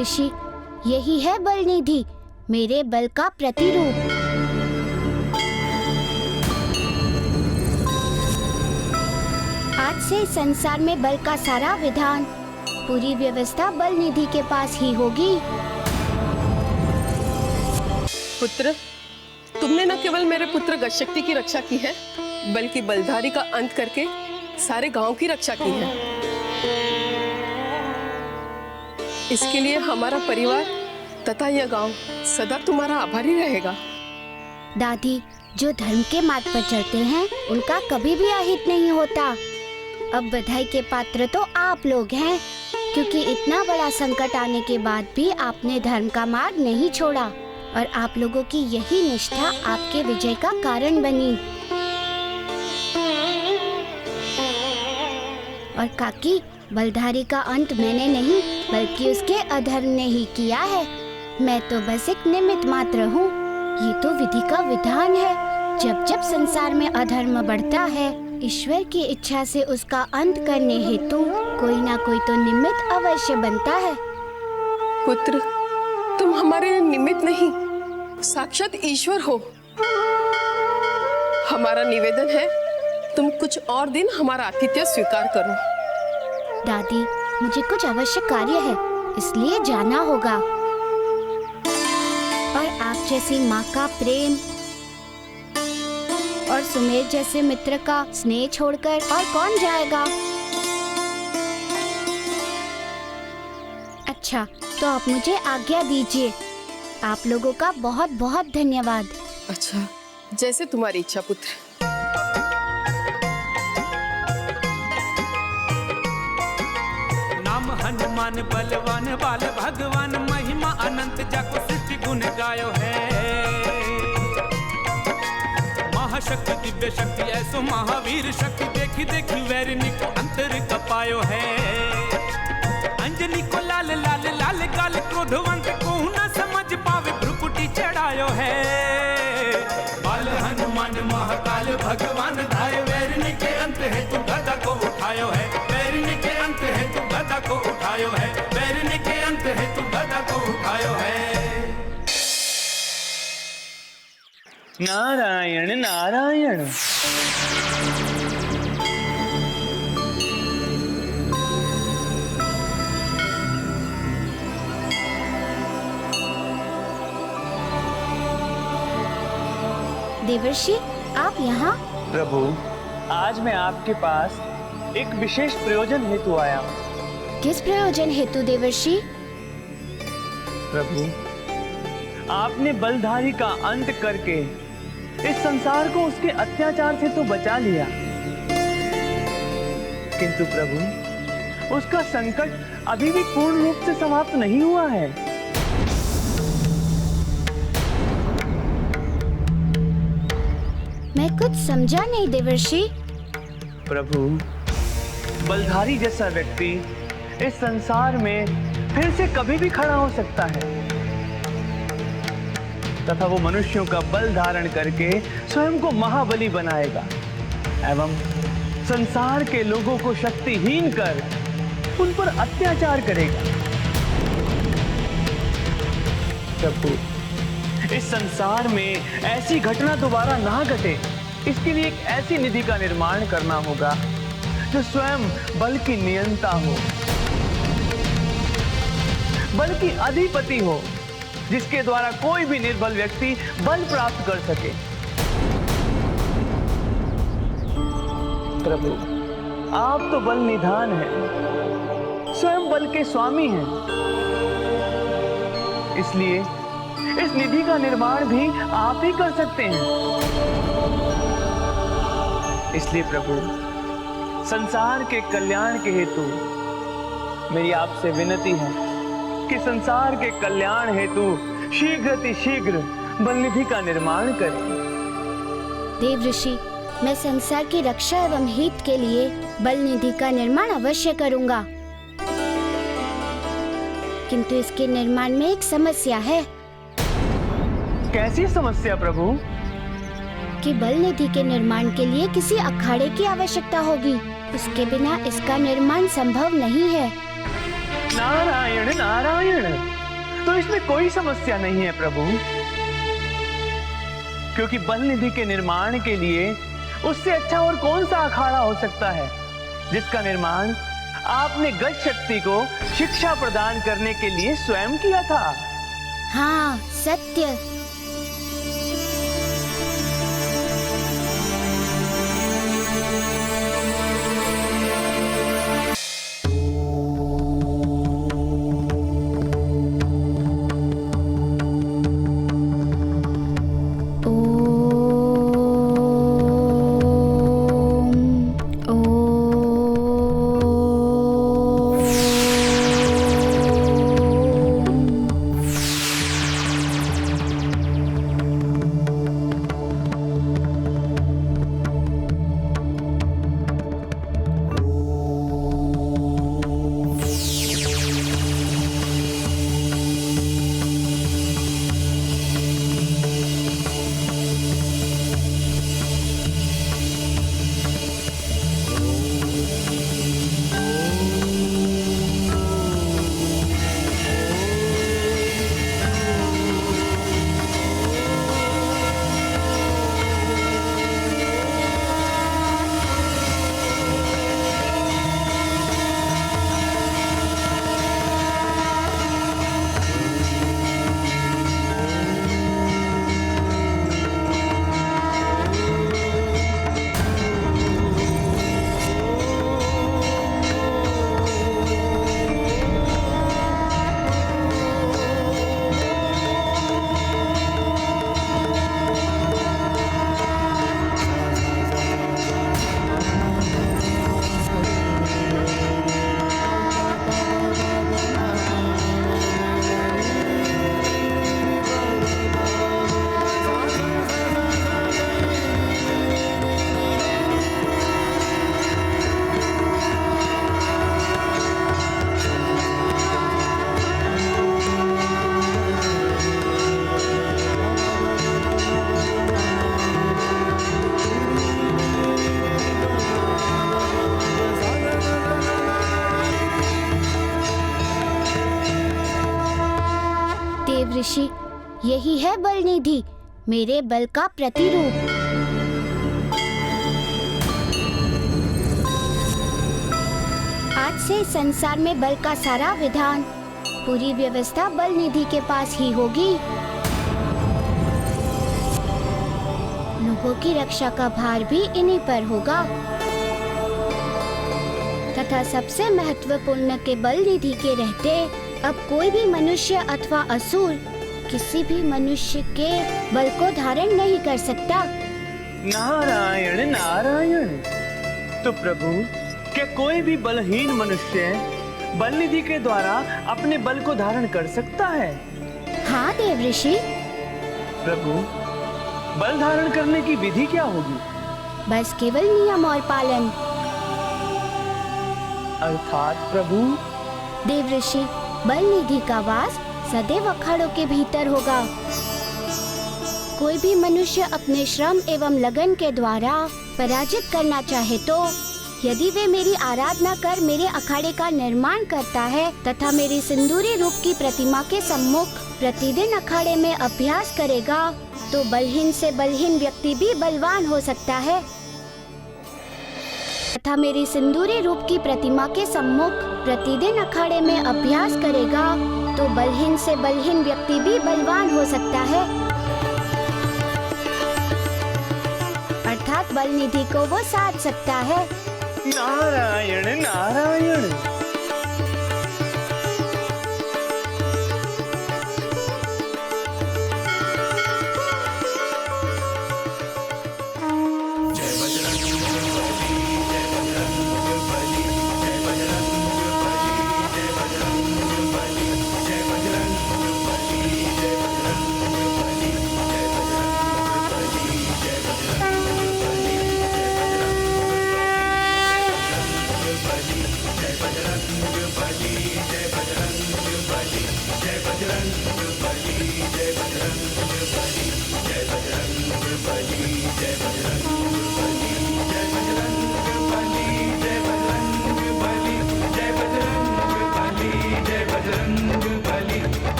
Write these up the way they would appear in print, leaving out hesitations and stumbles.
ऋषि, यही है बल निधि, मेरे बल का प्रतिरूप। आज से संसार में बल का सारा विधान, पूरी व्यवस्था बल निधि के पास ही होगी। पुत्र, तुमने न केवल मेरे पुत्र गजशक्ति की रक्षा की है, बल्कि बलधारी का अंत करके सारे गांव की रक्षा की है। इसके लिए हमारा परिवार तथा यह गांव सदा तुम्हारा आभारी रहेगा। दादी, जो धर्म के मार्ग पर चलते हैं उनका कभी भी अहित नहीं होता। अब बधाई के पात्र तो आप लोग हैं, क्योंकि इतना बड़ा संकट आने के बाद भी आपने धर्म का मार्ग नहीं छोड़ा और आप लोगों की यही निष्ठा आपके विजय का कारण बनी। और काकी, बलधारी का अंत मैंने नहीं बल्कि उसके अधर्म ने ही किया है। मैं तो बस एक निमित्त मात्र हूँ। ये तो विधि का विधान है। जब जब संसार में अधर्म बढ़ता है, ईश्वर की इच्छा से उसका अंत करने हेतु कोई ना कोई तो निमित्त अवश्य बनता है। पुत्र, तुम हमारे निमित्त नहीं, साक्षात ईश्वर हो। हमारा निवेदन है, तुम कुछ और दिन हमारा आतिथ्य स्वीकार करो। दादी, मुझे कुछ आवश्यक कार्य है, इसलिए जाना होगा। और आप जैसी माँ का प्रेम और सुमेर जैसे मित्र का स्नेह छोड़कर और कौन जाएगा? अच्छा, तो आप मुझे आज्ञा दीजिए। आप लोगों का बहुत बहुत धन्यवाद। अच्छा, जैसे तुम्हारी इच्छा पुत्र। नाम हनुमान बलवान बाल भगवान, महिमा अनंत जाको सृष्टि गुण गायो है। महाशक्ति दिव्य शक्ति ऐसो महावीर शक्ति, देखी देखी वैरिणी को अंतर कपायो है। अंजनी को लाल लाल लाल गाल, क्रोधवंत को न समझ पावे भ्रुकुटी चढ़ायो है। बाल हनुमान महाकाल भगवान धाय, वैरिणी के अंत है तू गदा को उठायो है। वैरिणी के अंत है तू गदा को उठायो है। वैरिणी के अंत है तू गदा को उठायो है। नारायण नारायण। देवर्षि, आप यहाँ? प्रभु, आज मैं आपके पास एक विशेष प्रयोजन हेतु आया हूँ। किस प्रयोजन हेतु देवर्षि? प्रभु, आपने बलधारी का अंत करके इस संसार को उसके अत्याचार से तो बचा लिया, किंतु प्रभु उसका संकट अभी भी पूर्ण रूप से समाप्त नहीं हुआ है। मैं कुछ समझा नहीं देवर्षि। प्रभु, बलधारी जैसा व्यक्ति इस संसार में फिर से कभी भी खड़ा हो सकता है तथा वो मनुष्यों का बल धारण करके स्वयं को महाबली बनाएगा एवं संसार के लोगों को शक्तिहीन कर उन पर अत्याचार करेगा। प्रभु, इस संसार में ऐसी घटना दोबारा ना घटे, इसके लिए एक ऐसी निधि का निर्माण करना होगा जो स्वयं बल की नियंता हो, बल की अधिपति हो, जिसके द्वारा कोई भी निर्बल व्यक्ति बल प्राप्त कर सके। प्रभु, आप तो बल निधान हैं, स्वयं बल के स्वामी हैं, इसलिए इस निधि का निर्माण भी आप ही कर सकते हैं। इसलिए प्रभु, संसार के कल्याण के हेतु मेरी आपसे विनती है कि संसार के कल्याण हेतु शीघ्र बल निधि का निर्माण करें। देव ऋषि, मैं संसार की रक्षा एवं हित के लिए बल निधि का निर्माण अवश्य करूंगा, किंतु इसके निर्माण में एक समस्या है। कैसी समस्या प्रभु? कि बल निधि के निर्माण के लिए किसी अखाड़े की आवश्यकता होगी, उसके बिना इसका निर्माण संभव नहीं है। नारायण नारायण, तो इसमें कोई समस्या नहीं है प्रभु, क्योंकि बल निधि के निर्माण के लिए उससे अच्छा और कौन सा अखाड़ा हो सकता है जिसका निर्माण आपने गज शक्ति को शिक्षा प्रदान करने के लिए स्वयं किया था। हाँ, सत्य। ऋषि, यही है बल निधि, मेरे बल का प्रतिरूप। आज से संसार में बल का सारा विधान, पूरी व्यवस्था बल निधि के पास ही होगी। लोगों की रक्षा का भार भी इन्हीं पर होगा तथा सबसे महत्वपूर्ण के बल निधि के रहते अब कोई भी मनुष्य अथवा असुर किसी भी मनुष्य के बल को धारण नहीं कर सकता। नारायण नारायण, तो प्रभु क्या कोई भी बलहीन मनुष्य बल निधि के द्वारा अपने बल को धारण कर सकता है? हाँ देव ऋषि। प्रभु, बल धारण करने की विधि क्या होगी? बस केवल नियम और पालन। अर्थात प्रभु? देव ऋषि, बल निधि का वास सदैव अखाड़ों के भीतर होगा। कोई भी मनुष्य अपने श्रम एवं लगन के द्वारा पराजित करना चाहे तो यदि वे मेरी आराधना कर मेरे अखाड़े का निर्माण करता है तथा मेरी सिंदूरी रूप की प्रतिमा के सम्मुख प्रतिदिन अखाड़े में अभ्यास करेगा तो बलहीन से बलहीन व्यक्ति भी बलवान हो सकता है तथा मेरी सिंदूरी रूप की प्रतिमा के सम्मुख प्रतिदिन अखाड़े में अभ्यास करेगा तो बलहीन से बलहीन व्यक्ति भी बलवान हो सकता है। अर्थात बल निधि को वो साध सकता है। नारायण नारायण।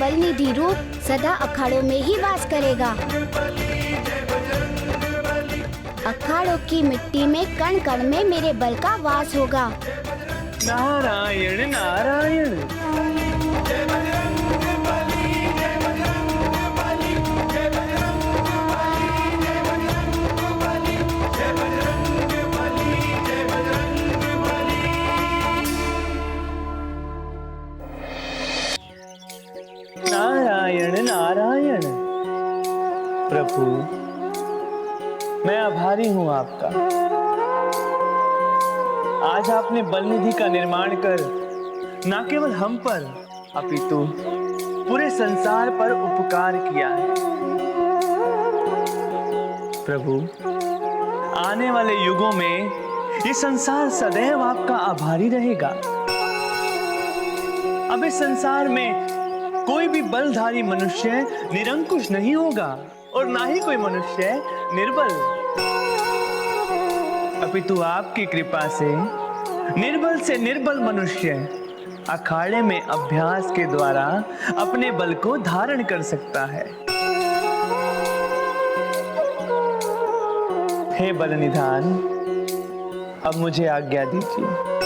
बल निधि रूप सदा अखाड़ों में ही वास करेगा। अखाड़ों की मिट्टी में कण कण में मेरे बल का वास होगा। नारायण नारायण। नारायण नारायण। प्रभु, मैं आभारी हूं आपका। आज आपने बल निधि का निर्माण कर न केवल हम पर अपितु पूरे संसार पर उपकार किया है। प्रभु, आने वाले युगों में ये संसार सदैव आपका आभारी रहेगा। अब इस संसार में कोई भी बलधारी मनुष्य निरंकुश नहीं होगा और ना ही कोई मनुष्य निर्बल। अपितु आपकी कृपा से निर्बल से निर्बल मनुष्य अखाड़े में अभ्यास के द्वारा अपने बल को धारण कर सकता है। हे बल निधान, अब मुझे आज्ञा दीजिए।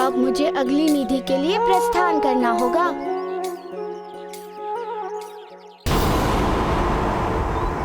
अब मुझे अगली निधि के लिए प्रस्थान करना होगा।